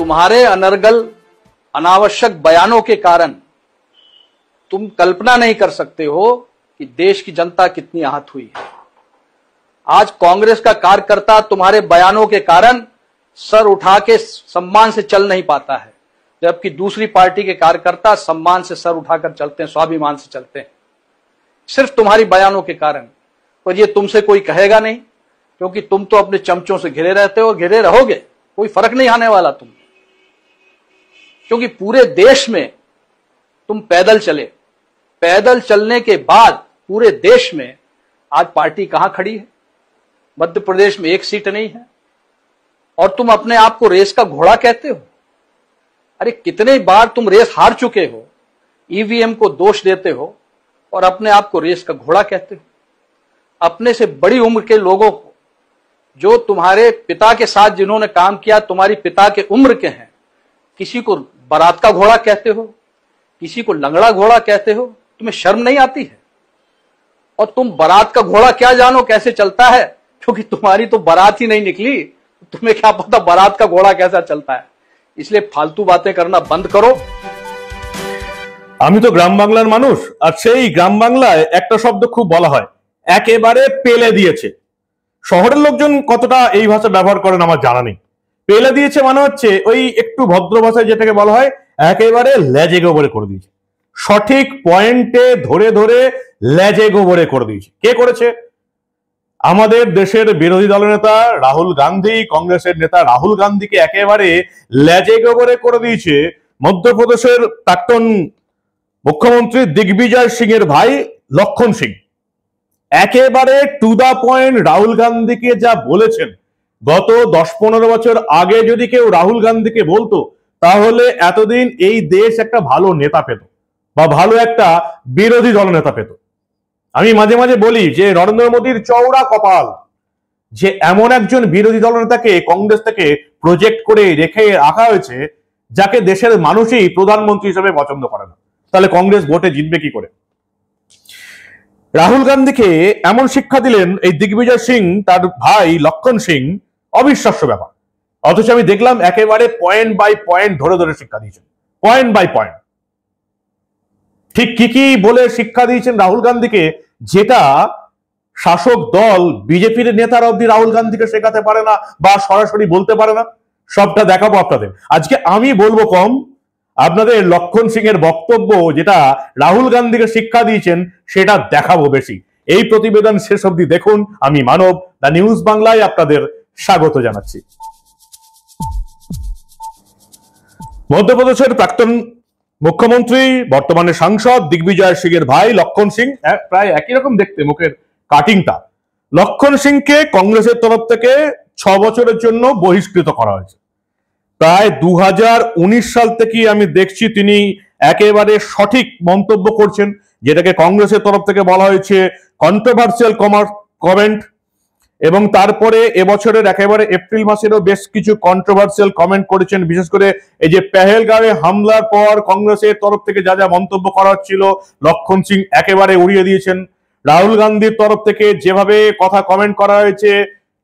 तुम्हारे अनर्गल अनावश्यक बयानों के कारण तुम कल्पना नहीं कर सकते हो कि देश की जनता कितनी आहत हुई है। आज कांग्रेस का कार्यकर्ता तुम्हारे बयानों के कारण सर उठा के सम्मान से चल नहीं पाता है, जबकि दूसरी पार्टी के कार्यकर्ता सम्मान से सर उठाकर चलते हैं, स्वाभिमान से चलते हैं, सिर्फ तुम्हारी बयानों के कारण। पर ये तुमसे कोई कहेगा नहीं, क्योंकि तुम तो अपने चमचों से घिरे रहते हो, घिरे रहोगे, कोई फर्क नहीं आने वाला तुम, क्योंकि पूरे देश में तुम पैदल चले। पैदल चलने के बाद पूरे देश में आज पार्टी कहां खड़ी है? मध्य प्रदेश में एक सीट नहीं है, और तुम अपने आप को रेस का घोड़ा कहते हो। अरे कितने बार तुम रेस हार चुके हो, ईवीएम को दोष देते हो और अपने आप को रेस का घोड़ा कहते हो। अपने से बड़ी उम्र के लोगों को, जो तुम्हारे पिता के साथ जिन्होंने काम किया, तुम्हारी पिता के उम्र के हैं, किसी को बारात का घोड़ा कहते हो, किसी को लंगड़ा घोड़ा कहते हो। तुम्हें शर्म नहीं आती है? और तुम बारात का घोड़ा क्या जानो कैसे चलता है, क्योंकि तुम्हारी तो बारात ही नहीं निकली, तुम्हें क्या पता बारात का घोड़ा कैसा चलता है। इसलिए फालतू बातें करना बंद करो। আমি তো গ্রাম বাংলার মানুষ, আর সেই গ্রাম বাংলায় একটা শব্দ খুব বলা হয়, একেবারে পেলে দিয়েছে। শহরের লোকজন কতটা এই ভাষা ব্যবহার করেন আমার জানা নেই। পেলে দিয়েছে মানে হচ্ছে ওই একটু ভদ্র ভাষায় যেটাকে বলা হয় একেবারে লেজে গোবরে করে দিয়েছে। সঠিক পয়েন্টে ধরে ধরে লেজে গোবরে করে দিয়েছে। কে করেছে? আমাদের দেশের বিরোধী দলনেতা রাহুল গান্ধী, কংগ্রেসের নেতা রাহুল গান্ধীকে একেবারে লেজে গোবরে করে দিয়েছে মধ্যপ্রদেশের প্রাক্তন মুখ্যমন্ত্রী দিগ্বিজয় সিং এর ভাই লক্ষণ সিং। একেবারে টু দা পয়েন্ট রাহুল গান্ধীকে যা বলেছেন, গত 10-15 বছর আগে যদি কেউ রাহুল গান্ধীকে বলতো, তাহলে এতদিন এই দেশ একটা ভালো নেতা পেত বা ভালো একটা বিরোধী দল নেতা পেত। আমি মাঝে মাঝে বলি যে নরেন্দ্র মোদীর চওড়া কপাল যে এমন একজন বিরোধী দল নেতাকে কংগ্রেস থেকে প্রজেক্ট করে রেখে রাখা হয়েছে, যাকে দেশের মানুষই প্রধানমন্ত্রী হিসেবে পছন্দ করে না। তাহলে কংগ্রেস ভোটে জিতবে কি করে? রাহুল গান্ধীকে এমন শিক্ষা দিলেন এই দিগ্বিজয় সিং, তার ভাই লক্ষণ সিং, অবিশ্বাস্য ব্যাপার। অথচ আমি দেখলাম একেবারে পয়েন্ট বাই পয়েন্ট ধরে ধরে শিক্ষা দিয়েছেন, পয়েন্ট বাই পয়েন্ট। ঠিক কি কি বলে শিক্ষা দিয়েছেন রাহুল গান্ধীকে, যেটা শাসক দল বিজেপির নেতারা অব্দি রাহুল গান্ধীকে শেখাতে পারে না বা সরাসরি বলতে পারে না। সবটা দেখাবো আপনাদের। আজকে আমি বলবো কম, আপনাদের লক্ষণ সিং এর বক্তব্য যেটা রাহুল গান্ধীকে শিক্ষা দিয়েছেন সেটা দেখাবো বেশি। এই প্রতিবেদন শেষ অবধি দেখুন। আমি মানব, দ্য নিউজ বাংলায় আপনাদের স্বাগত জানাচ্ছি। মধ্যপ্রদেশের প্রাক্তন মুখ্যমন্ত্রী, বর্তমানে সাংসদ দিগ্বিজয় সিং এর ভাই লক্ষণ সিং, প্রায় একই রকম দেখতে মুখের কাটিংটা। লক্ষণ সিংকে কংগ্রেসের তরফ থেকে 6 বছরের জন্য বহিষ্কৃত করা হয়েছে। প্রায় 2019 সাল থেকে আমি দেখছি তিনি একেবারে সঠিক মন্তব্য করছেন, যেটাকে কংগ্রেসের তরফ থেকে বলা হয়েছে কন্ট্রোভার্সিয়াল কমেন্ট। এবং তারপরে এবছরের একেবারে এপ্রিল মাসেরও বেশ কিছু কন্ট্রোভার্সিয়াল কমেন্ট করেছেন। বিশেষ করে এই যে পেহেলগাঁওয়ে হামলার পর কংগ্রেসের তরফ থেকে যা যা মন্তব্য করা হচ্ছিল, লক্ষণ সিং একেবারে উড়িয়ে দিয়েছেন। রাহুল গান্ধীর তরফ থেকে যেভাবে কথা কমেন্ট করা হয়েছে,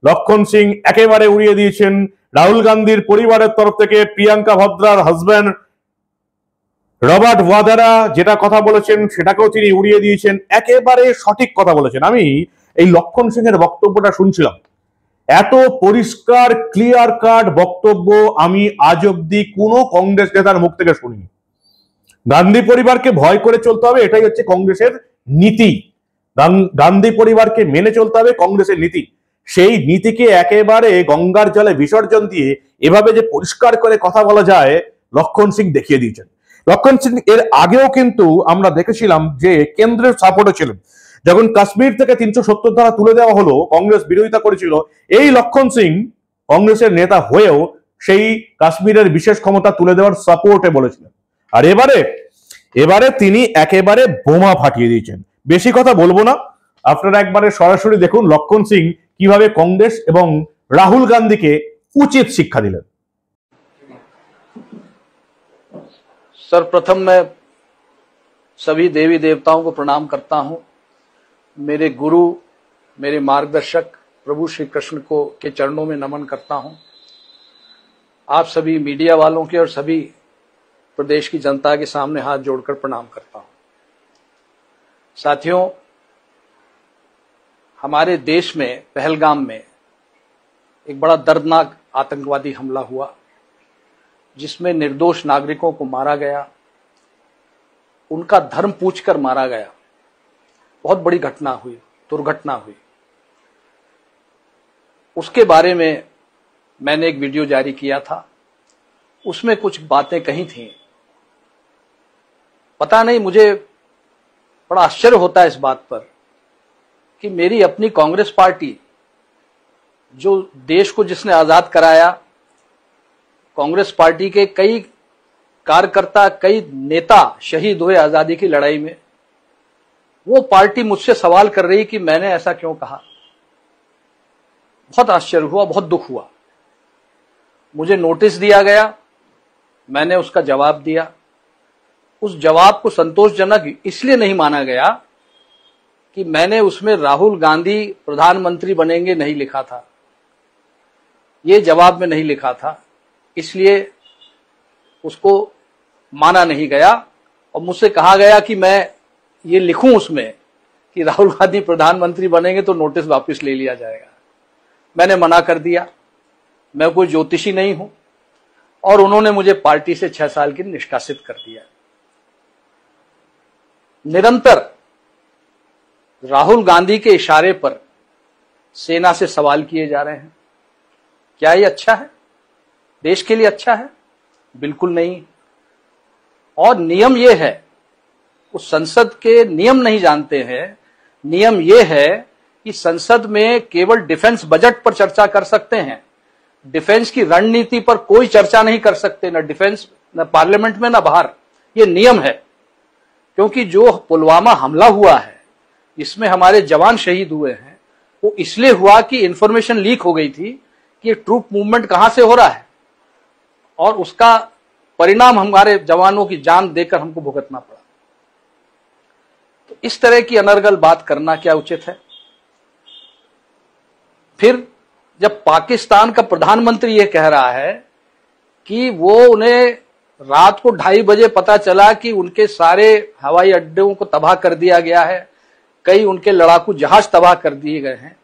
লক্ষণ সিং একেবারে উড়িয়ে দিয়েছেন। রাহুল গান্ধীর পরিবারের তরফ থেকে প্রিয়াঙ্কা ভদ্রার হাজব্যান্ড রবার্ট ওয়াদ্রা যেটা কথা বলেছেন সেটাকেও তিনি উড়িয়ে দিয়েছেন। একেবারে সঠিক কথা বলেছেন। আমি এই লক্ষণ সিং এর বক্তব্যটা শুনছিলাম, এত পরিষ্কার ক্লিয়ার কাট বক্তব্য আমি আজ অব্দি কোনো কংগ্রেস নেতার মুখ থেকে শুনিনি। গান্ধী পরিবারকে ভয় করে চলতে হবে, এটাই হচ্ছে কংগ্রেসের নীতি। গান্ধী পরিবারকে মেনে চলতে হবে কংগ্রেসের নীতি। সেই নীতিকে একেবারে গঙ্গার জলে বিসর্জন দিয়ে এভাবে যে পরিষ্কার করে কথা বলা যায়, লক্ষণ সিং দেখিয়ে দিয়েছেন। লক্ষণ সিং এর আগেও কিন্তু আমরা দেখেছিলাম যে কেন্দ্রের সাপোর্টে ছিলেন। যখন কাশ্মীর থেকে 370 ধারা তুলে দেওয়া হলো, কংগ্রেস বিরোধিতা করেছিল, এই লক্ষণ সিং কংগ্রেসের নেতা হয়েও সেই কাশ্মীরের বিশেষ ক্ষমতা তুলে দেওয়ার সাপোর্টে বলেছিলেন। আর এবারে তিনি একেবারে বোমা ফাটিয়ে দিয়েছেন। বেশি কথা বলবো না, আপনারা একবারে সরাসরি দেখুন লক্ষণ সিং কিভাবে কংগ্রেস এবং রাহুল গান্ধীকে उचित शिक्षा दिलन। सर्वप्रथम मैं सभी देवी देवताओं को प्रणाम करता हूं। मेरे गुरु, मेरे मार्गदर्शक प्रभु श्री कृष्ण को के चरणों में नमन करता हूं। आप सभी मीडिया वालों के और सभी प्रदेश की जनता के सामने हाथ जोड़कर प्रणाम करता हूं। साथियों, हमारे देश में पहलगाम में एक बड़ा दर्दनाक आतंकवादी हमला हुआ, जिसमें निर्दोष नागरिकों को मारा गया, उनका धर्म पूछकर मारा गया। बहुत बड़ी घटना हुई, दुर्घटना हुई। उसके बारे में मैंने एक वीडियो जारी किया था, उसमें कुछ बातें कही थी। पता नहीं, मुझे बड़ा आश्चर्य होता है इस बात पर कि मेरी अपनी कांग्रेस पार्टी, जो देश को जिसने आजाद कराया, कांग्रेस पार्टी के कई कार्यकर्ता, कई नेता शहीद हुए आजादी की लड़ाई में, वो पार्टी मुझसे सवाल कर रही कि मैंने ऐसा क्यों कहा। बहुत आश्चर्य हुआ, बहुत दुख हुआ। मुझे नोटिस दिया गया, मैंने उसका जवाब दिया। उस जवाब को संतोषजनक इसलिए नहीं माना गया कि मैंने उसमें राहुल गांधी प्रधानमंत्री बनेंगे नहीं लिखा था, ये जवाब में नहीं लिखा था, इसलिए उसको माना नहीं गया। और मुझसे कहा गया कि मैं ये लिखूं उसमें कि राहुल गांधी प्रधानमंत्री बनेंगे तो नोटिस वापस ले लिया जाएगा। मैंने मना कर दिया, मैं कोई ज्योतिषी नहीं हूं, और उन्होंने मुझे पार्टी से 6 साल के निष्कासित कर दिया। निरंतर राहुल गांधी के इशारे पर सेना से सवाल किए जा रहे हैं। क्या ये अच्छा है? देश के लिए अच्छा है? बिल्कुल नहीं। और नियम ये है, उस संसद के नियम नहीं जानते हैं। नियम ये है कि संसद में केवल डिफेंस बजट पर चर्चा कर सकते हैं, डिफेंस की रणनीति पर कोई चर्चा नहीं कर सकते, न डिफेंस, न पार्लियामेंट में, न बाहर। ये नियम है। क्योंकि जो पुलवामा हमला हुआ है, इसमें हमारे जवान शहीद हुए हैं, वो इसलिए हुआ कि इंफॉर्मेशन लीक हो गई थी कि ट्रूप मूवमेंट कहां से हो रहा है, और उसका परिणाम हमारे जवानों की जान देकर हमको भुगतना पड़ा। तो इस तरह की अनर्गल बात करना क्या उचित है? फिर जब पाकिस्तान का प्रधानमंत्री यह कह रहा है कि वो उन्हें रात को 2:30 बजे पता चला कि उनके सारे हवाई अड्डों को तबाह कर दिया गया है, कई उनके लड़ाकू जहाज तबाह कर दिए गए हैं,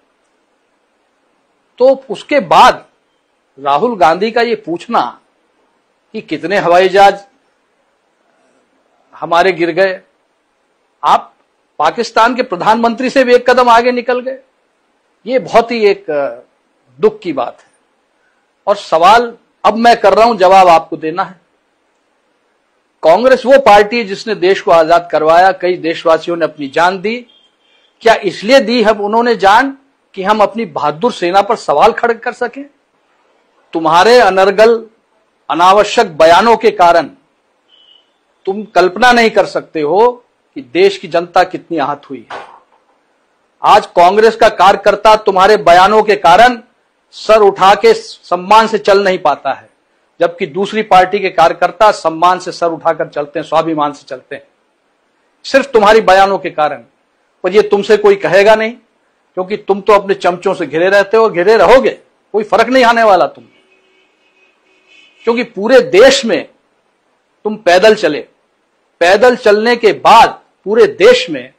तो उसके बाद राहुल गांधी का ये पूछना कि कितने हवाई जहाज हमारे गिर गए, आप पाकिस्तान के प्रधानमंत्री से भी एक कदम आगे निकल गए, ये बहुत ही एक दुख की बात है। और सवाल अब मैं कर रहा हूं, जवाब आपको देना है। कांग्रेस वो पार्टी है जिसने देश को आजाद करवाया, कई देशवासियों ने अपनी जान दी। क्या इसलिए दी है उन्होंने जान कि हम अपनी बहादुर सेना पर सवाल खड़े कर सकें? तुम्हारे अनर्गल अनावश्यक बयानों के कारण तुम कल्पना नहीं कर सकते हो कि देश की जनता कितनी आहत हुई है। आज कांग्रेस का कार्यकर्ता तुम्हारे बयानों के कारण सर उठा के सम्मान से चल नहीं पाता है, जबकि दूसरी पार्टी के कार्यकर्ता सम्मान से सर उठाकर चलते हैं, स्वाभिमान से चलते हैं, सिर्फ तुम्हारी बयानों के कारण। पर ये तुमसे कोई कहेगा नहीं, क्योंकि तुम तो अपने चमचों से घिरे रहते हो, घिरे रहोगे, कोई फर्क नहीं आने वाला तुम। क्योंकि पूरे देश में तुम पैदल चले, पैदल चलने के बाद पूरे देश में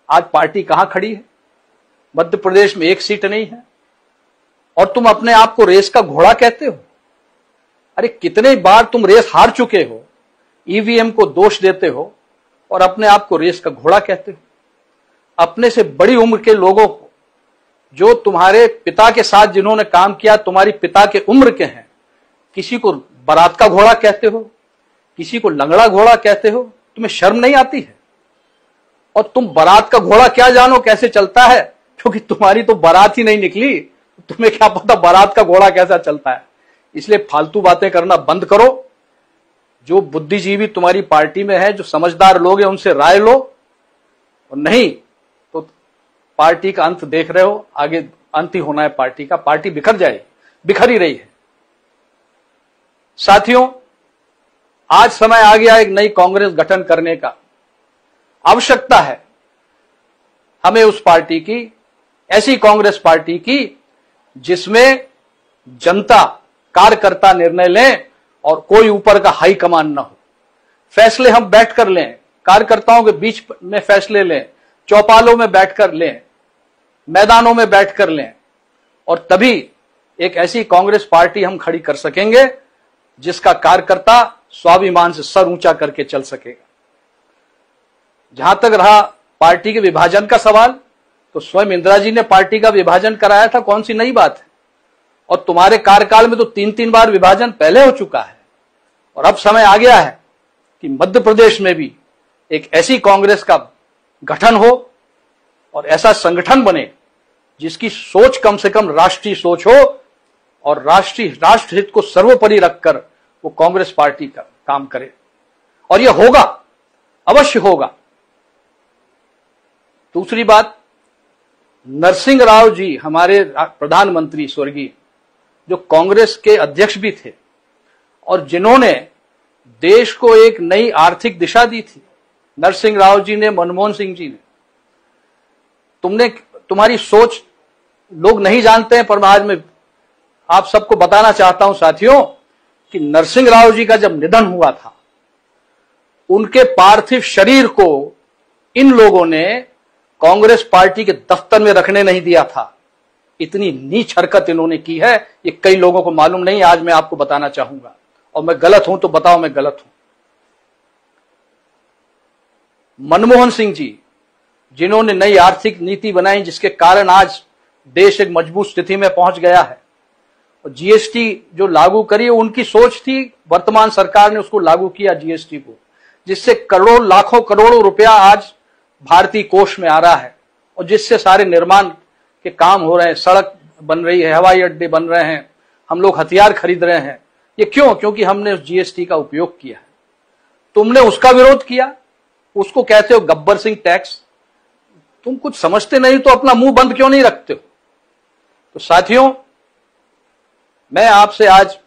आज पार्टी कहां खड़ी है? मध्य प्रदेश में 1 सीट नहीं है, और तुम अपने आप को रेस का घोड़ा कहते हो। अरे कितने बार तुम रेस हार चुके हो, ईवीएम को दोष देते हो और अपने आप को रेस का घोड़ा कहते हो। अपने से बड़ी उम्र के लोगों को, जो तुम्हारे पिता के साथ जिन्होंने काम किया, तुम्हारी पिता के उम्र के हैं, किसी को बारात का घोड़ा कहते हो, किसी को लंगड़ा घोड़ा कहते हो। तुम्हें शर्म नहीं आती है? और तुम बारात का घोड़ा क्या जानो कैसे चलता है, क्योंकि तुम्हारी तो बारात ही नहीं निकली, तुम्हें क्या पता बारात का घोड़ा कैसा चलता है। इसलिए फालतू बातें करना बंद करो। जो बुद्धिजीवी तुम्हारी पार्टी में है, जो समझदार लोग हैं, उनसे राय लो, और नहीं तो पार्टी का अंत देख रहे हो, आगे अंत ही होना है पार्टी का। पार्टी बिखर जाएगी, बिखर ही रही है। साथियों, आज समय आ गया एक नई कांग्रेस गठन करने का। आवश्यकता है हमें उस पार्टी की, ऐसी कांग्रेस पार्टी की जिसमें जनता कार्यकर्ता निर्णय लें और कोई ऊपर का हाई कमान न हो। फैसले हम बैठ कर लें, कार्यकर्ताओं के बीच में फैसले लें, चौपालों में बैठकर लें, मैदानों में बैठकर लें, और तभी एक ऐसी कांग्रेस पार्टी हम खड़ी कर सकेंगे जिसका कार्यकर्ता स्वाभिमान से सर ऊंचा करके चल सकेगा। जहां तक रहा पार्टी के विभाजन का सवाल, तो स्वयं इंदिरा जी ने पार्टी का विभाजन कराया था, कौन सी नई बात है। और तुम्हारे कार्यकाल में तो 3-3 बार विभाजन पहले हो चुका है, और अब समय आ गया है कि मध्य प्रदेश में भी एक ऐसी कांग्रेस का गठन हो और ऐसा संगठन बने जिसकी सोच कम से कम राष्ट्रीय सोच हो, और राष्ट्र हित को सर्वोपरि रखकर वो कांग्रेस पार्टी का काम करे। और यह होगा, अवश्य होगा। दूसरी बात, नरसिंह राव जी हमारे प्रधानमंत्री स्वर्गीय, जो कांग्रेस के अध्यक्ष भी थे और जिन्होंने देश को एक नई आर्थिक दिशा दी थी, नरसिंह राव जी ने, मनमोहन सिंह जी ने। तुम्हारी सोच लोग नहीं जानते हैं, पर आज मैं आप सबको बताना चाहता हूं साथियों कि नरसिंह राव जी का जब निधन हुआ था, उनके पार्थिव शरीर को इन लोगों ने कांग्रेस पार्टी के दफ्तर में रखने नहीं दिया था। इतनी नीच हरकत इन्होंने की है, ये कई लोगों को मालूम नहीं। आज मैं आपको बताना चाहूंगा, और मैं गलत हूं तो बताओ मैं गलत हूं। मनमोहन सिंह जी, जिन्होंने नई आर्थिक नीति बनाई जिसके कारण आज देश एक मजबूत स्थिति में पहुंच गया है, और जीएसटी जो लागू करी, उनकी सोच थी, वर्तमान सरकार ने उसको लागू किया जीएसटी को, जिससे करोड़ों लाखों करोड़ों रुपया आज भारतीय कोष में आ रहा है, और जिससे सारे निर्माण के काम हो रहे हैं, सड़क बन रही है, हवाई अड्डे बन रहे हैं, हम लोग हथियार खरीद रहे हैं। ये क्यों? क्योंकि हमने उस जीएसटी का उपयोग किया है। तुमने उसका विरोध किया, उसको कहते हो गब्बर सिंह टैक्स। तुम कुछ समझते नहीं तो अपना मुंह बंद क्यों नहीं रखते हो? तो साथियों, मैं आपसे आज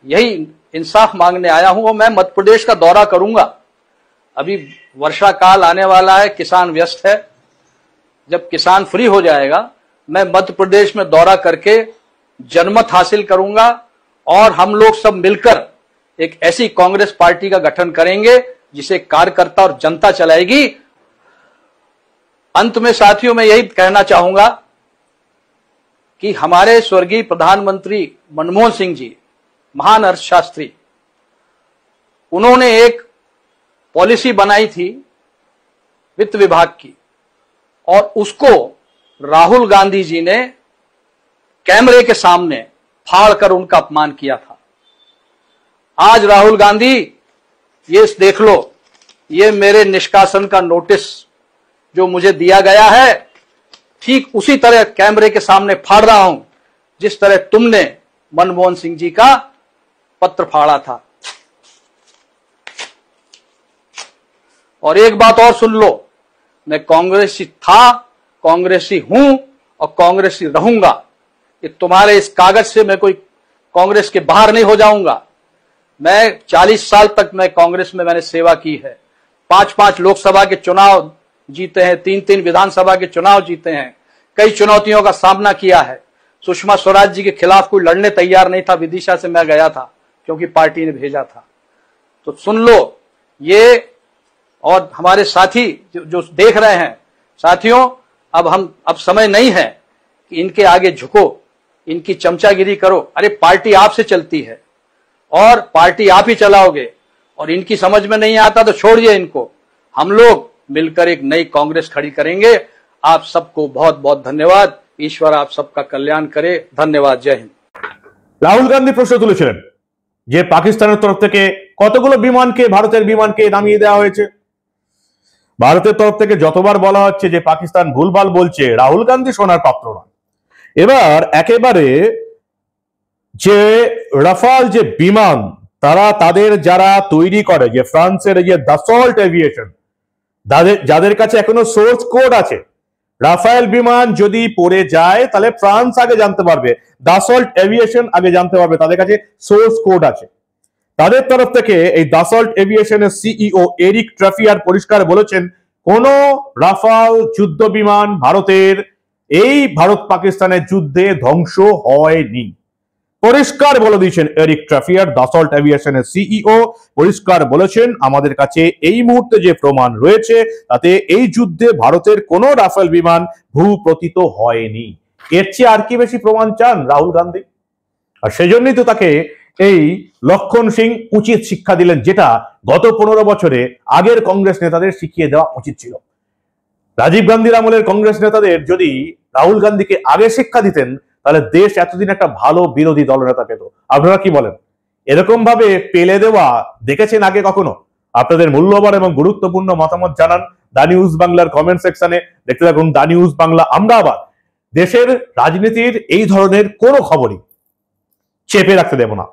यही इंसाफ मांगने आया हूं, और मैं मध्य प्रदेश का दौरा करूंगा। अभी वर्षा काल आने वाला है, किसान व्यस्त है। जब किसान फ्री हो जाएगा, मैं मध्य प्रदेश में दौरा करके जनमत हासिल करूंगा, और हम लोग सब मिलकर एक ऐसी कांग्रेस पार्टी का गठन करेंगे जिसे कार्यकर्ता और जनता चलाएगी। अंत में साथियों, मैं यही कहना चाहूंगा कि हमारे स्वर्गीय प्रधानमंत्री मनमोहन सिंह जी, महान अर्थशास्त्री, उन्होंने एक पॉलिसी बनाई थी वित्त विभाग की, और उसको राहुल गांधी जी ने कैमरे के सामने फाड़कर उनका अपमान किया था। आज राहुल गांधी, ये देख लो, ये मेरे निष्कासन का नोटिस जो मुझे दिया गया है, ठीक उसी तरह कैमरे के सामने फाड़ रहा हूं जिस तरह तुमने मनमोहन सिंह जी का पत्र फाड़ा था। और एक बात और सुन लो, मैं कांग्रेसी था, कांग्रेसी हूं और कांग्रेसी रहूंगा। कि तुम्हारे इस कागज से मैं कोई कांग्रेस के बाहर नहीं हो जाऊंगा। मैं 40 साल तक मैं कांग्रेस में मैंने सेवा की है। 5-5 लोकसभा के चुनाव जीते हैं, 3-3 विधानसभा के चुनाव जीते हैं, कई चुनौतियों का सामना किया है। सुषमा स्वराज जी के खिलाफ कोई लड़ने तैयार नहीं था, विदिशा से मैं गया था क्योंकि पार्टी ने भेजा था। तो सुन लो ये, और हमारे साथी जो देख रहे हैं, साथियों, अब समय नहीं है कि इनके आगे झुको, इनकी चमचागिरी करो। अरे पार्टी आपसे चलती है और पार्टी आप ही चलाओगे, और इनकी समझ में नहीं आता तो छोड़िए इनको। हम लोग मिलकर एक नई कांग्रेस खड़ी करेंगे। आप सबको बहुत बहुत धन्यवाद। ईश्वर आप सबका कल्याण करे। धन्यवाद। जय हिंद। রাহুল গান্ধী প্রশ্ন তুলেছিলেন যে পাকিস্তানের তরফ থেকে কতগুলো বিমানকে ভারতের বিমানকে নামিয়ে দেওয়া হয়েছে। ভারতের তরফ থেকে যতবার বলা হচ্ছে যে পাকিস্তান ভুলভাল বলছে, রাহুল গান্ধী শোনার পাত্র নয়। এবার একেবারে যে রাফাল যে বিমান তারা তাদের যারা তৈরি করে, যে ফ্রান্সের যে দাসল্ট এভিয়েশন, যাদের কাছে এখনো সোর্স কোড আছে, রাফায়েল বিমান যদি পড়ে যায় তাহলে ফ্রান্স আগে জানতে পারবে, দাসল্ট এভিয়েশন আগে জানতে পারবে, তাদের কাছে সোর্স কোড আছে। তাদের তরফ থেকে এই দাসল্ট এভিয়েশনের সিইও এরিক ট্রাফিয়ার পরিষ্কার বলেছেন, কোন রাফাল যুদ্ধ বিমান ভারতের এই ভারত পাকিস্তানের যুদ্ধে ধ্বংস হয়নি। পরিষ্কার বলে দিয়েছেন এরিক ট্রাফিয়ার, দাসল্ট এভিয়েশনের সিইও, পরিষ্কার বলেছেন আমাদের কাছে এই মুহূর্তে যে প্রমাণ রয়েছে তাতে এই যুদ্ধে ভারতের কোনো রাফেল বিমান ভূপতিত হয়নি। এর চেয়ে আর কি বেশি প্রমাণ চান রাহুল গান্ধী? আর সেজন্যই তো তাকে এই লক্ষণ সিং উচিত শিক্ষা দিলেন, যেটা গত 15 বছরে আগের কংগ্রেস নেতাদের শিখিয়ে দেওয়া উচিত ছিল। রাজীব গান্ধীর আমলের কংগ্রেস নেতাদের যদি রাহুল গান্ধীকে আগে শিক্ষা দিতেন তাহলে দেশ এতদিন একটা ভালো বিরোধী দলনেতা পেত। আপনারা কি বলেন? এরকম ভাবে পেলে দেওয়া দেখেছেন আগে কখনো? আপনাদের মূল্যবান এবং গুরুত্বপূর্ণ মতামত জানান দা নিউজ বাংলার কমেন্ট সেকশনে। দেখতে থাকুন দা নিউজ বাংলা। আমরা আবার দেশের রাজনীতির এই ধরনের কোনো খবরই চেপে রাখতে দেব না।